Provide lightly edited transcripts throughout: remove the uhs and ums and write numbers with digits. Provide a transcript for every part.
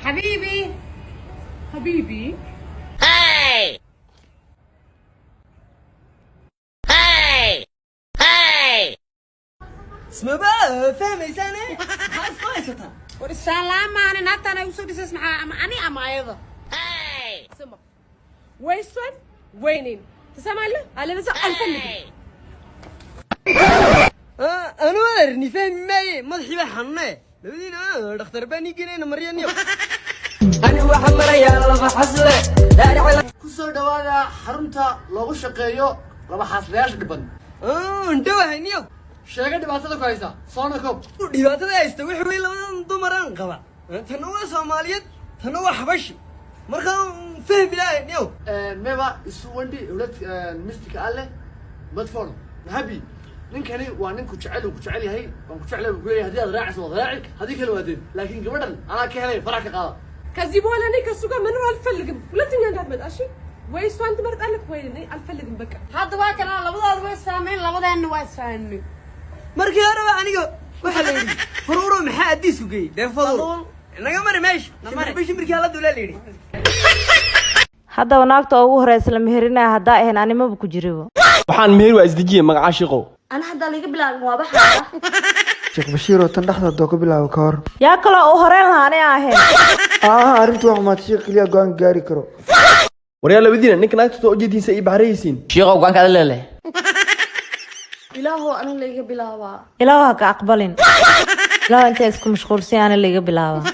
حبيبي حبيبي Hey! Hey! Hey! اسمه بقى فاهم إنسانة خلاص كويسة والسلام أنا ناتا أنا يوسف بس اسمها أنا أما أيضا Hey! سمع ويسون وينين تسمع له على نزع الفني أنا وارني فاهم ماي مضحي بحنة لودينا دكتور باني جينا مريان يوم أنا واحد مريان لما حصله داري على kusoo dhawaada xarunta loogu shaqeeyo laba xaasleyaasha dhiban أنت واحد يوم sheega dhibaatada ku haysa soona koob dhibaatada haysta wixii way labadan dumaraan qaba tan waa Soomaaliyeed tan waa Xabashi marka fahmi ilaahay niyow meba isu wandi dawlad mistika alle madfon habi ninkani waa ninku jecel ku jecel yahay waan ku jeclay ku leeyahay hadii aad raaciso raaci hadii kale waadeen laakiin gabadhan ana ka helay farax ka qaada كذبوا لنا كسوق من الفلقم ولا تنين دات مداشي ويسون تمرت قالك ويني الفلقم بكا هذا واكنا لبضاد ويسامين لبضان ويسامين markii hore baa aniga waxa la yiri furuuro maxaa adiis u geeyay de fadul inaga mari meesh bishi markii la dulaa leeyay hadda wanaagta ugu horeysa la meherina hadda ahayn animaba ku jiribo waxaan meher waa isdijiye magaca shiqo ana hadda laga bilaabin waa baxaa Sheekh Bashiir oo tan dhaxda doo ka bilaabo ka hor yaa kale oo horeen lahaanay ahayn arintu wax ma tii qiliya go'aan gaari karo waryaa labadiina ninka naagta soo jeedinsa ay baxraysiin shiiqo go'aanka aad leeyahay ilaahu ana laga bilaabaa ilaahu ka aqbalin ilaahu inta isku mashquulsan ana laga bilaabaa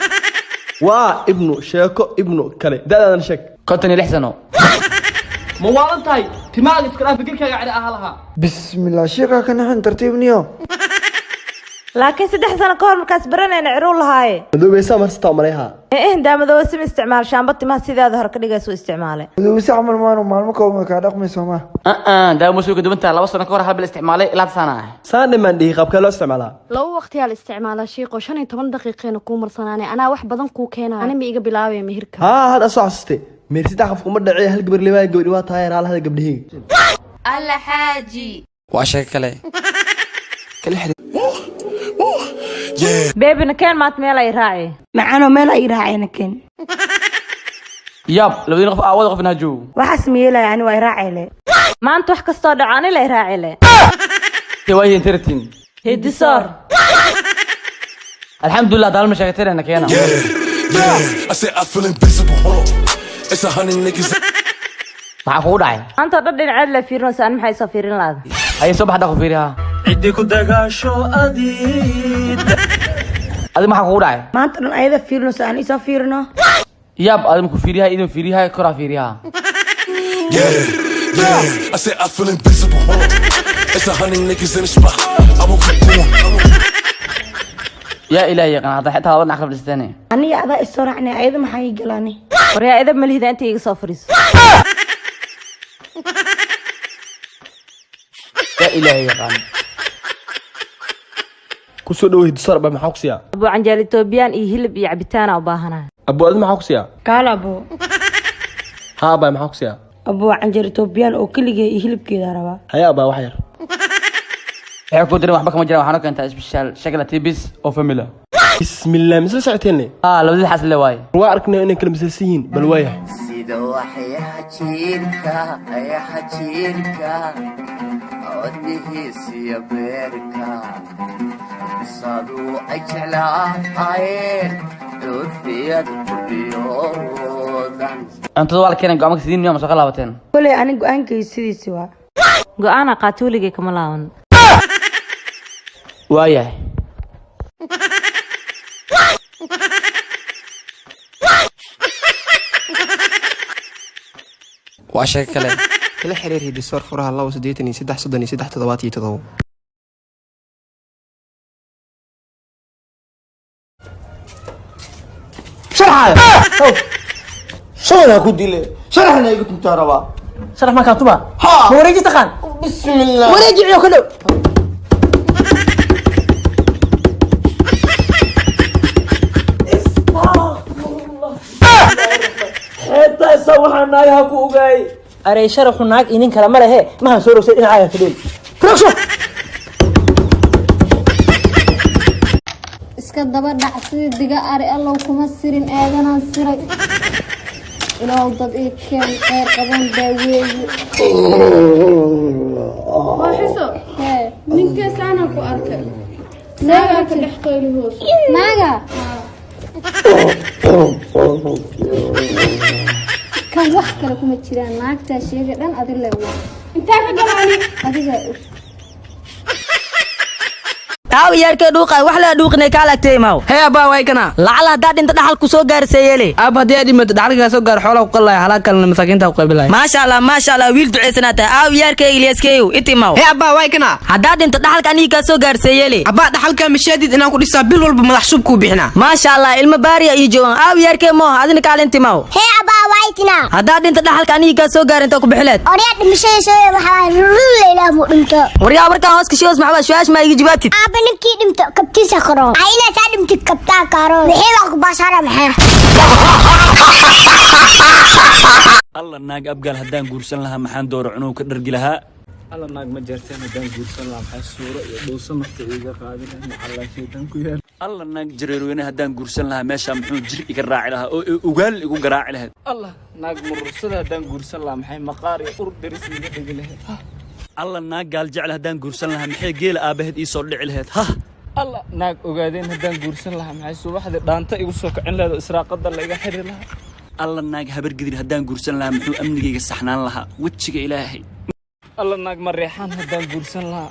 waa ibnu sheeko ibnu kale daadan sheek 56 sano ma waalan tahay timaaga iska dhaaf fikirkaaga cari ahalaha bismillah sheekha kana xan tartiibniyo laakiin 3 sano ka hor markaas baranayna ciruu lahaaye madoobaysa marsta maleeha daamado sim isticmaal shaamba timaha sidaada hor ka dhigayso isticmaalay wadawsi amal maalmo kooban ka dhaqmayso ma daamo soo gudubanta 2 sano ka hor hal bil isticmaalay ilaa sana saane man dhigi qabka loo isticmaalaa loo waqti hal isticmaala shiiqo 15 daqiiqeena ku marsanaanay ana wax badan ku keenaa ana ma iga bilaabay meherka hada soo xasuustay meer saddex qof kuma dhacay hal gabar leeyahay gabadhi waa taayir hal hada gabdhihi alla xaaji waa sheeko kale بيبي نكين مات ميلا يراعي معانا ميلا يراعي نكين ياب لو دين قف اول قف نهجو waxas meela yani way raacay le maanta wax kasto dhacaanay la raaci le way intertin hidi sar alxamdulillah dal ma sheegtay nakeena I said I feel invisible hold on it's 100 niggas maxaa ku dhacay anta dad dhinaceed la fiirno saan maxay soo fiirin laad ay soo baxda ku fiiriha cidi ku dagaasho adiid adi maxaa ku dhacay maanta dhan ayada fiirno saan isa fiirno yab adam ku fiiriha idin fiiriha kora fiiriha I said I feel invisible hold on it's 100 niggas in the spot I will keep going يا إلهي قناعة حتى هذا نعرف الاستثناء aniga ada isoo ayada maxay galani wariya idab malihida inta iga soo fariis يا إلهي قناعة kusoo dhaw hidi sar ba maxaa ku siyaa abu canjeer Ethiopian iyo hilib iyo cabitaan u baahanaa abu aad maxaa ku siyaa kaalabo ha ba maxaa ku siyaa abu canjeer Ethiopian oo kaliya iyo hilibkeeda raba haya ba wax yar waxay ku dirin waxba kama jiraan waxaana keenta special shakala tibis oo family bismillah misal saacateenne labadii xas le waay waa arknay inay kala misalsiin bal waaya sida waxyaa jiirka ayaa jiirka wadnihiisa beerka sadu ajlaa doodfiyad kuliyoodan antu wal keenay go'aanka sidii ma soo qalaabateen kale aniga go'aankay sidiisi waa go'aana qaatuuliga kama laawan waayahay waa sheeko kale kala xiriir hiddisoor furaha 283 شرح شلون اكو ديله شرحنا يقول انت ربا شرح ما كاتبه ها وريجي تخان بسم الله وريجي كله حتى سوحنا يا كوغاي أري شرح هناك إنين كلام له ما هنصور سيدنا عاية كلين كرشوا iska daba dhac sidii diga ari allow kuma sirin eedanaan siray ilaaw dad ii keen khayr qaban daaweeye waaxiso ninkeesaana ku arkay naaga ka dhex qayli hoos naaga kan wax kale kuma jiraan naagtaa sheega dhan adi le waa intaa ka galaani adiga taaw yarkee dhuuqay wax la dhuuqnay ka lagtay maaw hee abaa way kana lacala hadaa dhinta dhaxal ku soo gaarseeyele ab haddii aad dhimato dhaxalkaa soo gaar xoolaha ku qalaya halaa kalena masaakiinta ku qaybilaya maasha allah wiil duceysanaata aaw yarkee ilyaskeeyo intii maaw hee abaa way kana hadaa dhinta dhaxalka aniga ka soo gaarseeyele abaa dhaxalka mashaadid inaan ku dhisaa bil walba madax shub ku bixina maasha allah ilma baariya iyo joogan aaw yarkee moo adina kaalintii maaw hee abaa way kana hadaa dhinta dhaxalka aniga ka soo gaarinta ku bixileed oriya dhimashadiisa waxa leeyahay mu dhinto waryaa markaan hoos ka shoos maxaa su'aash ma iga jawaabtid aaba ninkii dhimto kabtiisa karo ayna taa dhimtid kabtaa karo wixii wax ku baashara maxaa alla naag abgaal haddaan guursan lahaa maxaan dooro cunuu ka dhargi lahaa alla naag ma jeerteen haddaan guursan lahaa maxaa suuro iyo dhowso nafta iga qaadin maxaa shaytaan ku yaal alla naag jareerweyne haddaan guursan lahaa meeshaa muxuu jir iga raaci lahaa oo ugaal igu garaaci lahayd allah naag murursada haddaan guursan lahaa maxay maqaar iyo ur daris iga dhigi lahayd alla naag gaal jecel haddaan guursan lahaa maxay geela aabaheed ii soo dhici lahayd ha alla naag ogaadeen haddaan guursan lahaa maxay subaxdii dhaanta igu soo kicin lahayd israaqada la iga xiri lahaa alla naag habargidir haddaan guursan lahaa muxuu amnigayga saxnaan lahaa wejiga ilaahay alla naag mareexaan haddaan guursan lahaa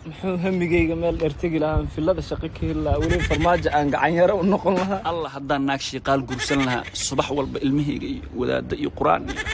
muxuu hamigayga meel dheer tegi lahaa filada shaqo ka heli lahaa weli farmaajo aan gacanyaro u noqon lahaa alla haddaan naag shiiqaal guursan lahaa subax walba ilmahayga iyo wadaadda iyo quraan iyo